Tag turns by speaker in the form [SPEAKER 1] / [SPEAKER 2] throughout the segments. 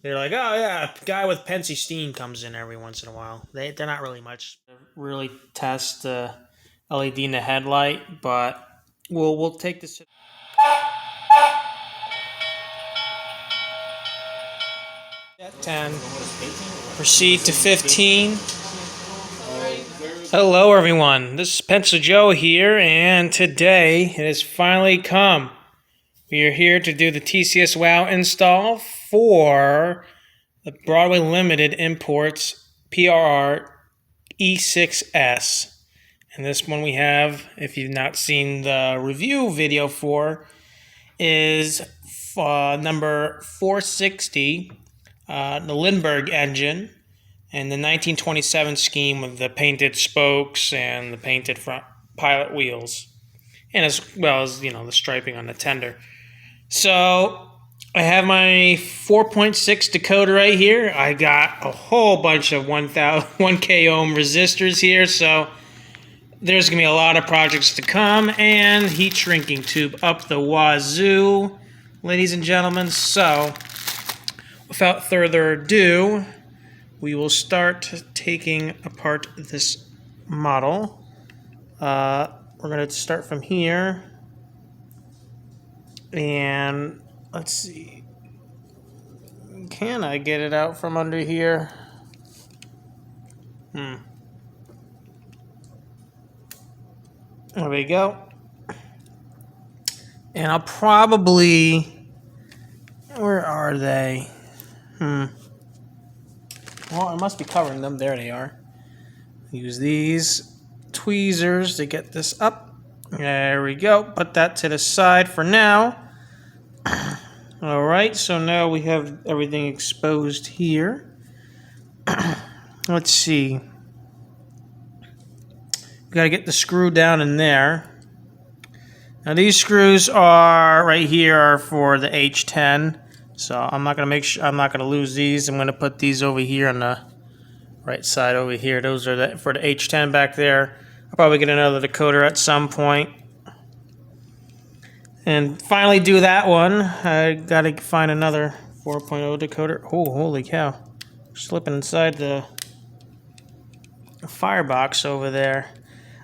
[SPEAKER 1] They're like, oh yeah, guy with Pensy Steam comes in every once in a while. They're not really much. Really test the LED in the headlight, but we'll take this. At 10, proceed to 15. Hello, everyone. This is Pencil Joe here, and today it has finally come. We are here to do the TCS WOW install for the Broadway Limited Imports PRR E6s. And this one we have, if you've not seen the review video for, is number 460, the Lindbergh engine, and the 1927 scheme with the painted spokes and the painted front pilot wheels, and as well as, the striping on the tender. So I have my 4.6 decoder right here. I got a whole bunch of 1K ohm resistors here, so there's going to be a lot of projects to come, and heat shrinking tube up the wazoo, ladies and gentlemen. So without further ado, we will start taking apart this model. We're going to start from here. And let's see. Can I get it out from under here? There we go. And I'll probably... Where are they? Well, I must be covering them. There they are. Use these tweezers to get this up. There we go. Put that to the side for now. Alright, so now we have everything exposed here. Let's see. We gotta get the screw down in there. Now these screws are right here are for the H10. So I'm not gonna lose these. I'm gonna put these over here on the right side over here. Those are for the H10 back there. I'll probably get another decoder at some point. And finally do that one. I gotta find another 4.0 decoder. Oh, holy cow. Slipping inside the firebox over there.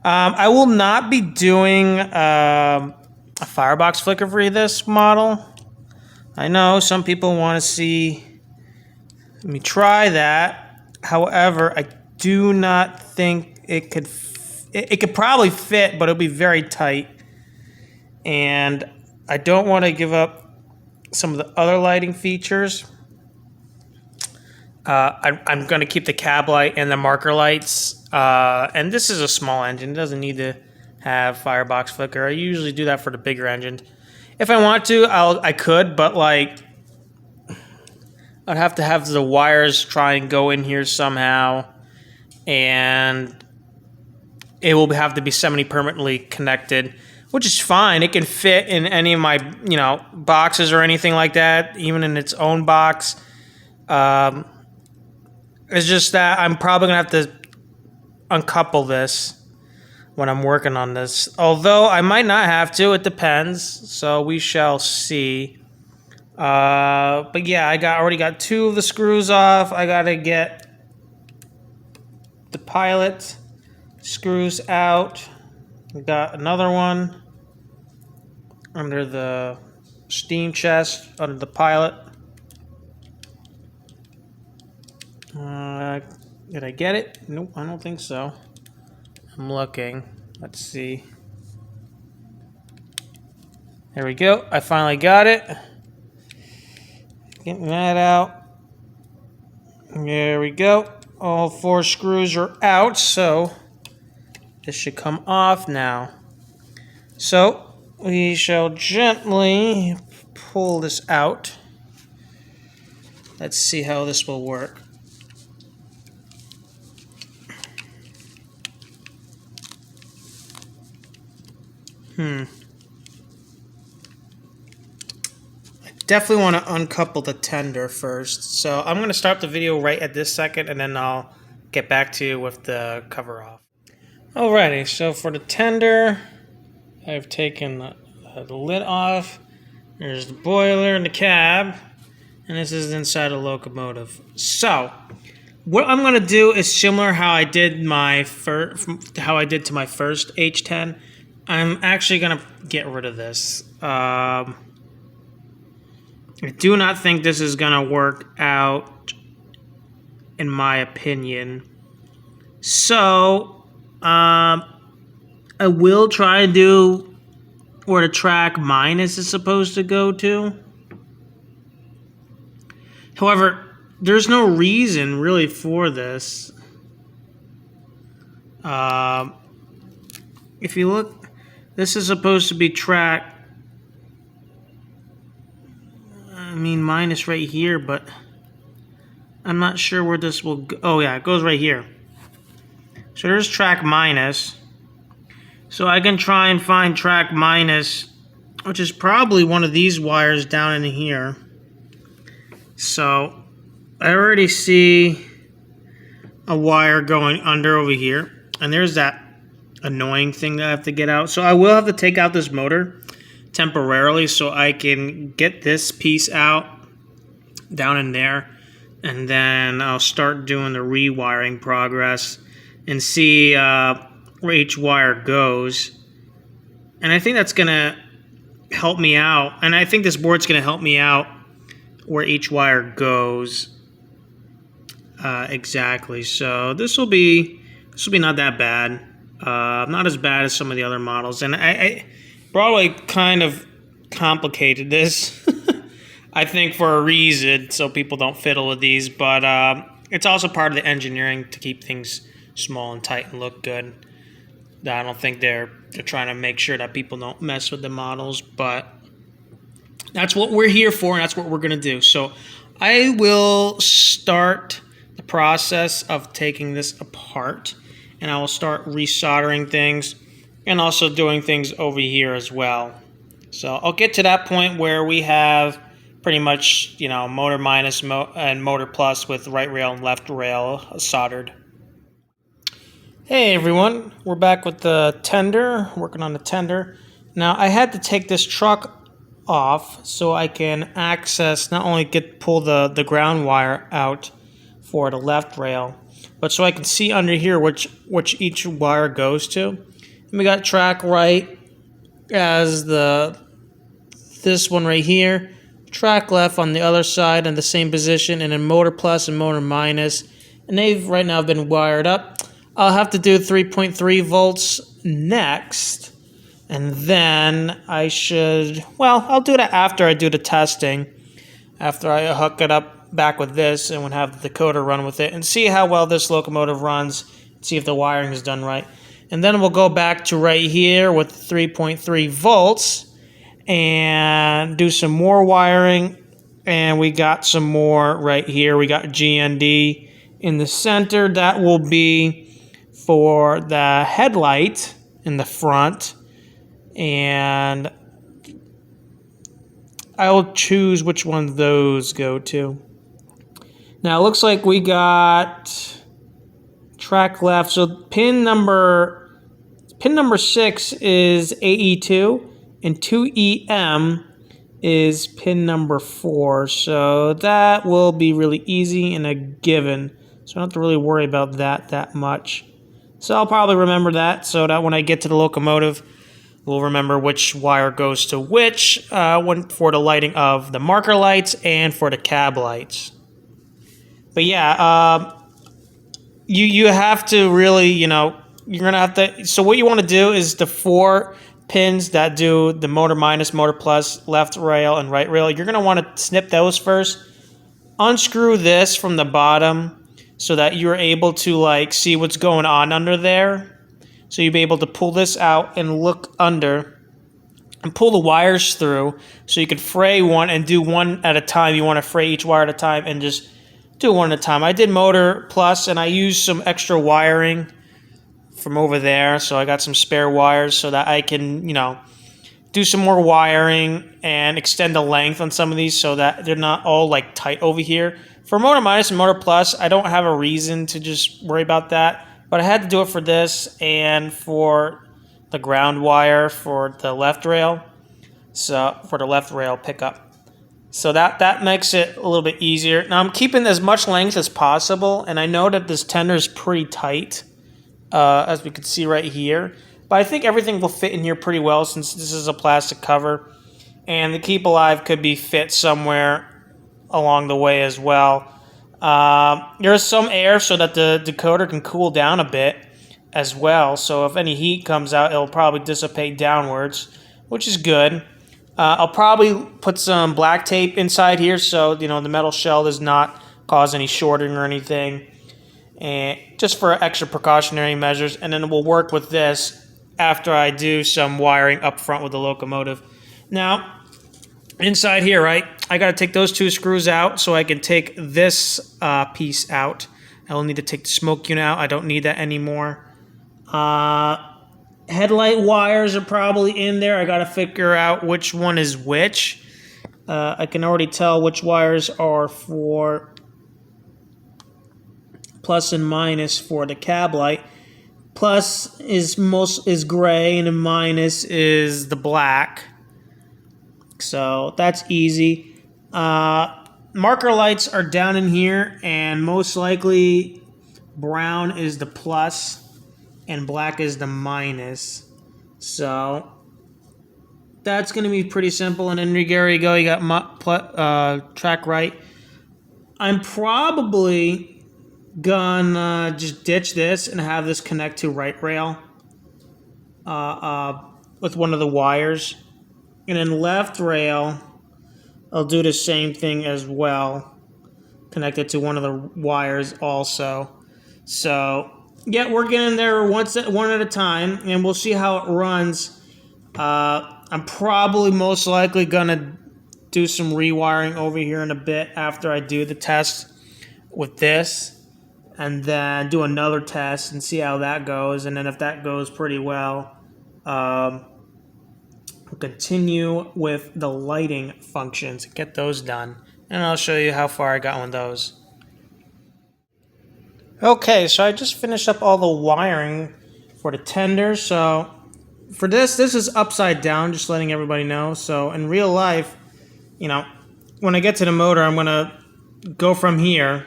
[SPEAKER 1] I will not be doing a firebox flicker for this model. I know some people want to see me try that. However, I do not think it could. It could probably fit, but it'll be very tight. And I don't want to give up some of the other lighting features. I'm going to keep the cab light and the marker lights. And this is a small engine. It doesn't need to have firebox flicker. I usually do that for the bigger engine. If I want to, I could, but like I'd have to have the wires try and go in here somehow, and it will have to be semi-permanently connected, which is fine. It can fit in any of my, boxes or anything like that, even in its own box. It's just that I'm probably going to have to uncouple this when I'm working on this. Although I might not have to. It depends. So we shall see. But yeah, I already got 2 of the screws off. I got to get the pilot screws out. We got another one under the steam chest, under the pilot. Did I get it? Nope, I don't think so. I'm looking. Let's see. There we go. I finally got it. Getting that out. There we go. All 4 screws are out, so this should come off now. So we shall gently pull this out. Let's see how this will work. I definitely want to uncouple the tender first. So I'm going to start the video right at this second, and then I'll get back to you with the cover off. Alrighty, so for the tender, I've taken the lid off. There's the boiler and the cab. and this is inside a locomotive. So what I'm going to do is similar how I did to my first H10. I'm actually going to get rid of this. I do not think this is going to work out, in my opinion. So I will try to do where the track minus is supposed to go to. However, there's no reason really for this. If you look, this is supposed to be track, minus right here, but I'm not sure where this will go. Oh yeah, it goes right here. So there's track minus. So I can try and find track minus, which is probably one of these wires down in here. So I already see a wire going under over here, and there's that annoying thing that I have to get out. So I will have to take out this motor temporarily so I can get this piece out down in there, and then I'll start doing the rewiring progress and see where each wire goes. And I think that's gonna help me out, and I think this board's gonna help me out where each wire goes exactly. So this will be not that bad, not as bad as some of the other models. And I Broadway kind of complicated this I think for a reason, so people don't fiddle with these, but it's also part of the engineering to keep things small and tight and look good. I don't think they're trying to make sure that people don't mess with the models, but that's what we're here for, and that's what we're going to do. So I will start the process of taking this apart, and I will start resoldering things and also doing things over here as well. So I'll get to that point where we have pretty much, motor minus and motor plus with right rail and left rail soldered. Hey everyone, we're back with the tender, working on the tender. Now I had to take this truck off so I can access, not only pull the ground wire out for the left rail, but so I can see under here which each wire goes to. And we got track right as this one right here, track left on the other side in the same position, and then motor plus and motor minus, and they've right now been wired up. I'll have to do 3.3 volts next, and then I'll do that after I do the testing, after I hook it up back with this and would have the decoder run with it and see how well this locomotive runs, see if the wiring is done right. And then we'll go back to right here with 3.3 volts and do some more wiring. And we got some more right here. We got GND in the center. That will be for the headlight in the front. And I will choose which one those go to. Now it looks like we got track left. So pin number 6 is AE2 and 2EM is pin number 4. So that will be really easy and a given. So I don't have to really worry about that much. So I'll probably remember that so that when I get to the locomotive, we'll remember which wire goes to which for the lighting of the marker lights and for the cab lights. But yeah, you have to really, you're going to have to, so what you want to do is the 4 pins that do the motor minus, motor plus, left rail, and right rail, you're going to want to snip those first. Unscrew this from the bottom so that you're able to see what's going on under there. So you'll be able to pull this out and look under and pull the wires through so you can fray one and do one at a time. You want to fray each wire at a time and just do one at a time. I did motor plus and I used some extra wiring from over there. So I got some spare wires so that I can, do some more wiring and extend the length on some of these so that they're not all tight over here. For motor minus and motor plus, I don't have a reason to just worry about that, but I had to do it for this and for the ground wire for the left rail. So for the left rail pickup. So that makes it a little bit easier. Now I'm keeping as much length as possible, and I know that this tender is pretty tight, as we can see right here. But I think everything will fit in here pretty well since this is a plastic cover. And the Keep Alive could be fit somewhere along the way as well. There's some air so that the decoder can cool down a bit as well. So if any heat comes out, it'll probably dissipate downwards, which is good. I'll probably put some black tape inside here so the metal shell does not cause any shorting or anything, and just for extra precautionary measures. And then we'll work with this after I do some wiring up front with the locomotive. Now, inside here, right, I got to take those 2 screws out so I can take this piece out. I will need to take the smoke unit out. I don't need that anymore. Headlight wires are probably in there. I got to figure out which one is which. I can already tell which wires are for plus and minus for the cab light. Plus is gray and the minus is the black. So that's easy. Marker lights are down in here, and most likely brown is the plus and black is the minus. So that's going to be pretty simple. And then there you go. You got track right. I'm probably gonna just ditch this and have this connect to right rail with one of the wires. And then left rail, I'll do the same thing as well. Connect it to one of the wires also. So yeah, we're getting there one at a time, and we'll see how it runs. I'm probably most likely gonna do some rewiring over here in a bit after I do the test with this, and then do another test and see how that goes. And then if that goes pretty well, we'll continue with the lighting functions, get those done, and I'll show you how far I got with those. Okay, so I just finished up all the wiring for the tender. So for this is upside down, just letting everybody know. So in real life, when I get to the motor, I'm gonna go from here,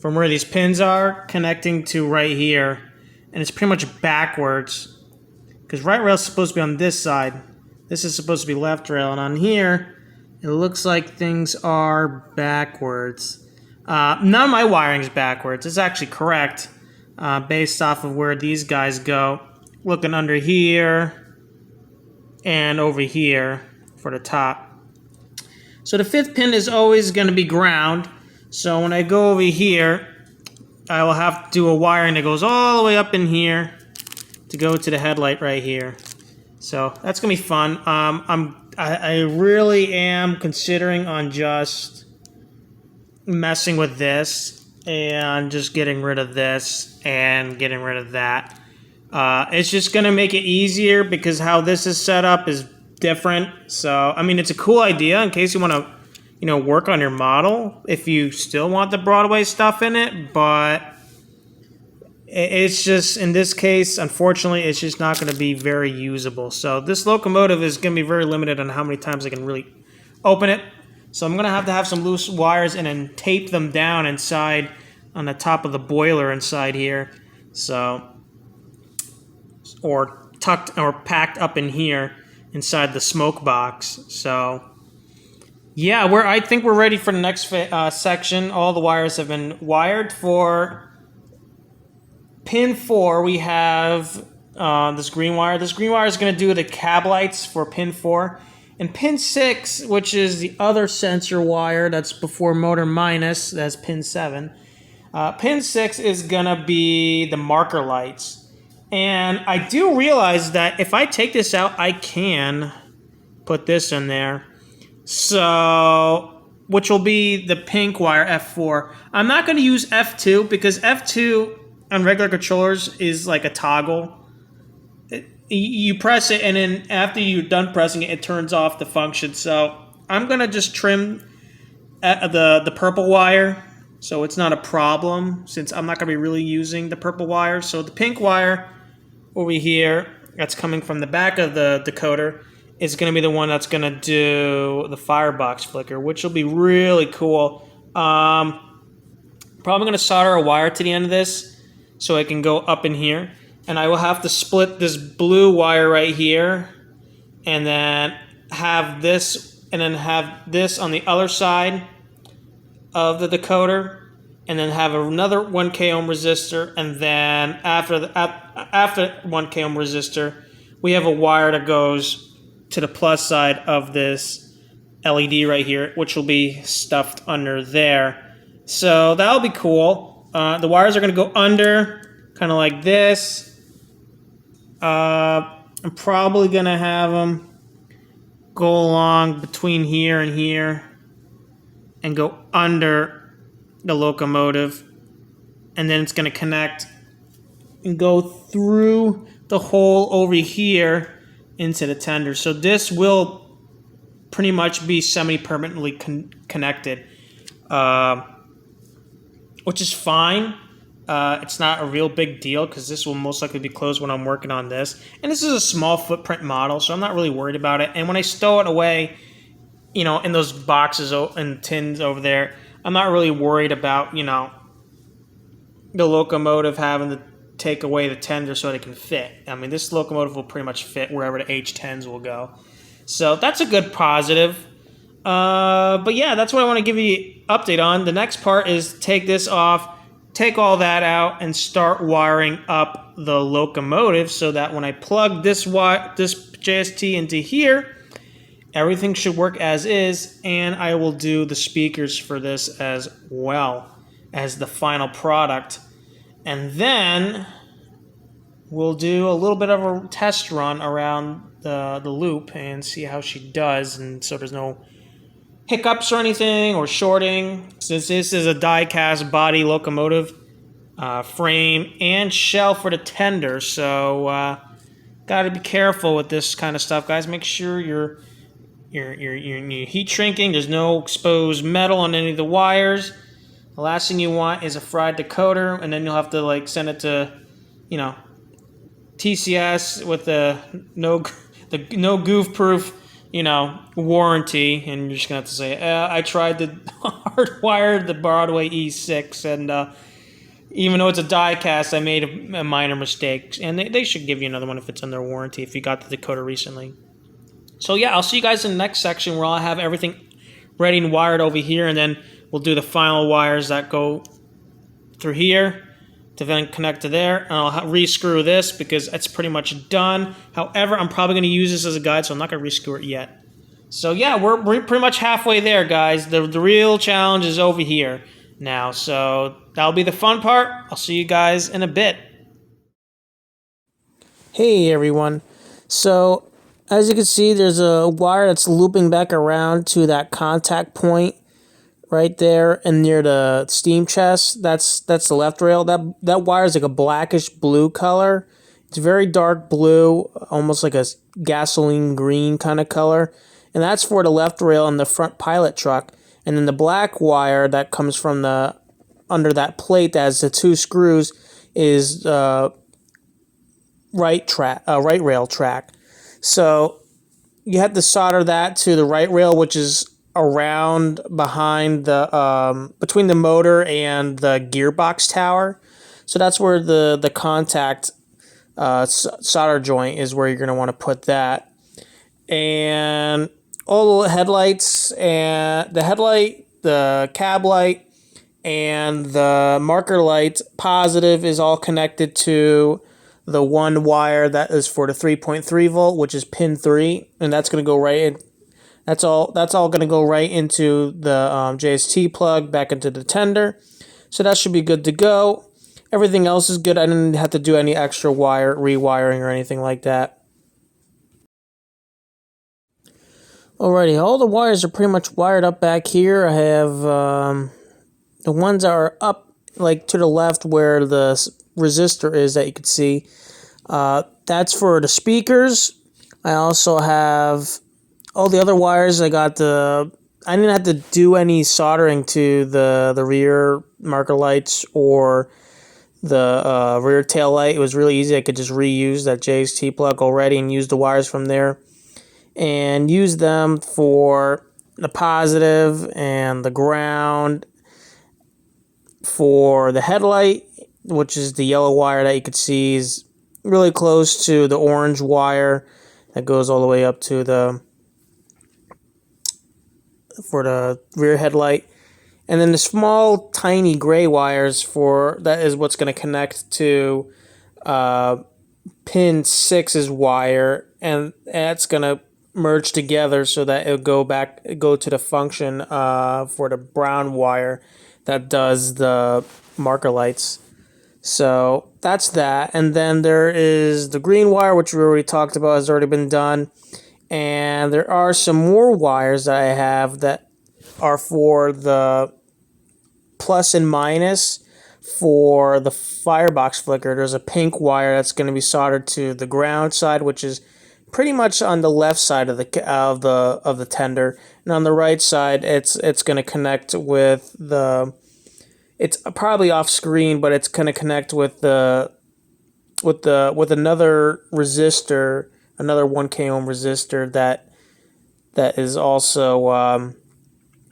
[SPEAKER 1] from where these pins are, connecting to right here, and it's pretty much backwards, because right rail is supposed to be on this side. This is supposed to be left rail, and on here, it looks like things are backwards. None of my wiring is backwards. It's actually correct, based off of where these guys go. Looking under here and over here for the top. So the 5th pin is always going to be ground. So when I go over here, I will have to do a wiring that goes all the way up in here to go to the headlight right here. So that's going to be fun. I really am considering on just messing with this and just getting rid of this and getting rid of that. It's just going to make it easier because how this is set up is different. So, I mean, it's a cool idea in case you want to, work on your model if you still want the Broadway stuff in it, but it's just, in this case, unfortunately, it's just not going to be very usable. So this locomotive is going to be very limited on how many times I can really open it. So I'm going to have some loose wires and then tape them down inside on the top of the boiler inside here. So, or tucked or packed up in here inside the smoke box. So yeah, I think we're ready for the next section. All the wires have been wired. For pin 4, we have this green wire. This green wire is going to do the cab lights for pin 4. And pin 6, which is the other sensor wire that's before motor minus, that's pin 7. Pin 6 is going to be the marker lights. And I do realize that if I take this out, I can put this in there. So, which will be the pink wire, F4. I'm not going to use F2 because F2 on regular controllers is like a toggle. You press it, and then after you're done pressing it, it turns off the function. So I'm going to just trim the purple wire so it's not a problem since I'm not going to be really using the purple wire. So the pink wire over here, that's coming from the back of the decoder, is going to be the one that's going to do the firebox flicker, which will be really cool. Probably going to solder a wire to the end of this so it can go up in here. And I will have to split this blue wire right here and then have this on the other side of the decoder, and then have another 1K ohm resistor, and then after 1K ohm resistor, we have a wire that goes to the plus side of this LED right here, which will be stuffed under there. So that'll be cool. The wires are going to go under, kind of like this. I'm probably going to have them go along between here and here and go under the locomotive, and then it's going to connect and go through the hole over here into the tender. So this will pretty much be semi-permanently connected, which is fine. It's not a real big deal because this will most likely be closed when I'm working on this. And this is a small footprint model, so I'm not really worried about it. And when I stow it away, you know, in those boxes and tins over there, I'm not really worried about, you know, the locomotive having to take away the tender so that it can fit. I mean, this locomotive will pretty much fit wherever the H10s will go. So that's a good positive. But yeah, that's what I want to give you an update on. The next part is take this off, take all that out, and start wiring up the locomotive so that when I plug this JST into here, everything should work as is, and I will do the speakers for this as well as the final product. And then we'll do a little bit of a test run around the loop and see how she does, and so there's no hiccups or anything or shorting. Since this is a die-cast body locomotive, frame and shell for the tender, so got to be careful with this kind of stuff, guys. Make sure you're heat shrinking. There's no exposed metal on any of the wires. The last thing you want is a fried decoder, and then you'll have to like send it to, you know, TCS with the no goof proof, you know, warranty, and you're just gonna have to say, I tried to hardwire the Broadway E6, and even though it's a die cast, I made a minor mistake, and they should give you another one if it's under warranty if you got the decoder recently. So yeah, I'll see you guys in the next section where I'll have everything ready and wired over here, and then we'll do the final wires that go through here to then connect to there, and I'll re-screw this because it's pretty much done. However, I'm probably going to use this as a guide, so I'm not going to re-screw it yet. So yeah, we're pretty much halfway there, guys. The real challenge is over here now, so that'll be the fun part. I'll see you guys in a bit. Hey everyone. So as you can see, there's a wire that's looping back around to that contact point right there and near the steam chest. That's the left rail. That wire is like a blackish blue color. It's very dark blue, almost like a gasoline green kind of color. And that's for the left rail and the front pilot truck. And then the black wire that comes from the under that plate that has the two screws is right rail track. So you have to solder that to the right rail, which is around behind the between the motor and the gearbox tower. So that's where the contact solder joint is, where you're going to want to put that. And all the headlights and the headlight, the cab light, and the marker light positive is all connected to the one wire that is for the 3.3 volt, which is pin 3, and that's going to go right in. That's all going to go right into the JST plug back into the tender. So that should be good to go. Everything else is good. I didn't have to do any extra wire rewiring or anything like that. Alrighty, all the wires are pretty much wired up back here. I have the ones that are up like to the left where the resistor is that you can see. That's for the speakers. I also have all the other wires. I didn't have to do any soldering to the rear marker lights or the rear tail light. It was really easy. I could just reuse that JST plug already and use the wires from there. and use them for the positive and the ground for the headlight, which is the yellow wire that you could see is really close to the orange wire that goes all the way up to for the rear headlight. And then the small tiny gray wires that is what's going to connect to pin 6's wire, and that's going to merge together so that it'll go to the function for the brown wire that does the marker lights. So that's that. And then there is the green wire, which we already talked about, has already been done. And there are some more wires that I have that are for the plus and minus for the firebox flicker. There's a pink wire that's going to be soldered to the ground side, which is pretty much on the left side of the tender, and on the right side, it's going to connect with the. It's probably off screen, but it's going to connect with another resistor, another 1K ohm resistor that is also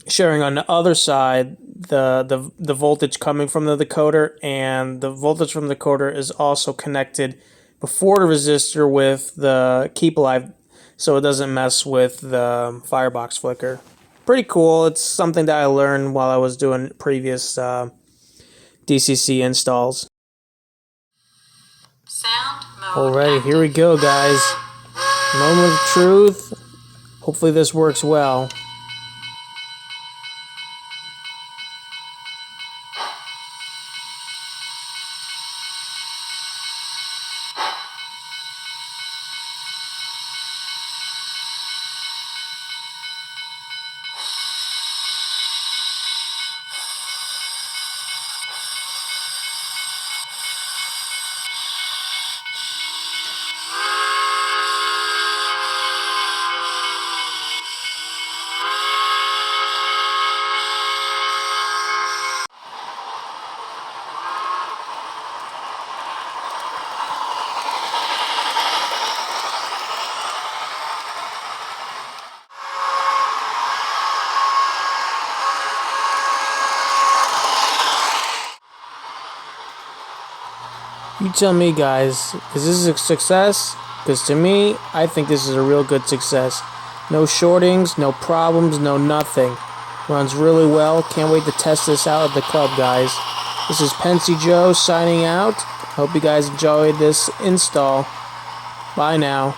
[SPEAKER 1] sharing on the other side the voltage coming from the decoder, and the voltage from the decoder is also connected before the resistor with the keep alive, so it doesn't mess with the firebox flicker. Pretty cool. It's something that I learned while I was doing previous DCC installs. Alrighty, here we go, guys. Moment of truth. Hopefully this works well. You tell me, guys, is this a success? Because to me, I think this is a real good success. No shortings, no problems, no nothing. Runs really well. Can't wait to test this out at the club, guys. This is Pensy Joe signing out. Hope you guys enjoyed this install. Bye now.